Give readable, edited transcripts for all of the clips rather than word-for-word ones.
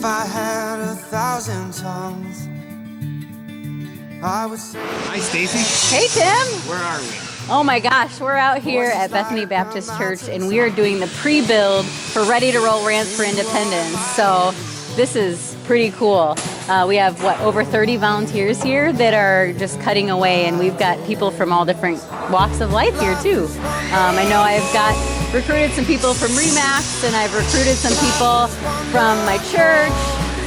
If I had 1,000 tongues, I would say. Hi, Stacy. Hey, Tim. Where are we? Oh my gosh, we're out here at Bethany Baptist Church and we are doing the pre-build for Ready to Roll Ramps for Independence. So this is pretty cool. We have, over 30 volunteers here that are just cutting away, and we've got people from all different walks of life here too. I know I've got recruited some people from REMAX, and I've recruited some people from my church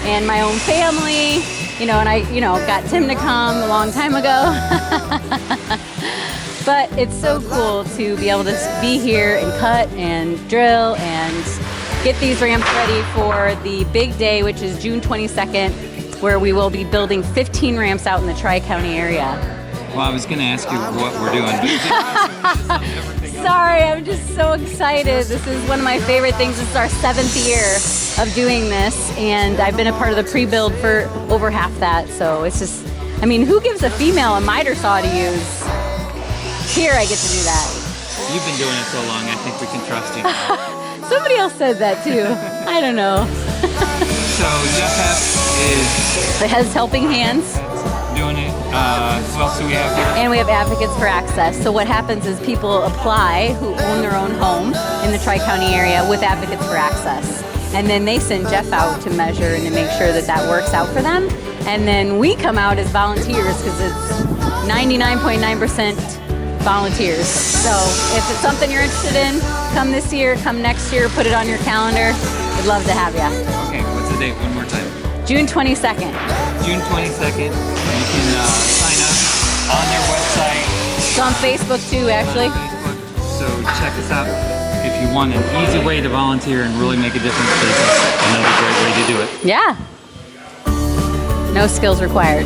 and my own family, and I, got Tim to come a long time ago. But it's so cool to be able to be here and cut and drill and get these ramps ready for the big day, which is June 22nd, where we will be building 15 ramps out in the Tri-County area. Well, I was going to ask you what we're doing. Sorry, I'm just so excited. This is one of my favorite things. This is our 7th year of doing this, and I've been a part of the pre-build for over half that. So it's just, who gives a female a miter saw to use? Here I get to do that. You've been doing it so long, I think we can trust you. Somebody else said that too. I don't know. So Jeff It has helping hands. doing it. Who else do we have here? And we have Advocates for Access. So what happens is people apply who own their own home in the Tri-County area with Advocates for Access. And then they send Jeff out to measure and to make sure that that works out for them. And then we come out as volunteers because it's 99.9% volunteers. So if it's something you're interested in, come this year, come next year, put it on your calendar. We'd love to have you. Okay, what's the date? One more time. June 22nd. June 22nd. You can sign up on their website. It's on Facebook too, actually. Facebook. So check us out. If you want an easy way to volunteer and really make a difference, this is another great way to do it. Yeah. No skills required.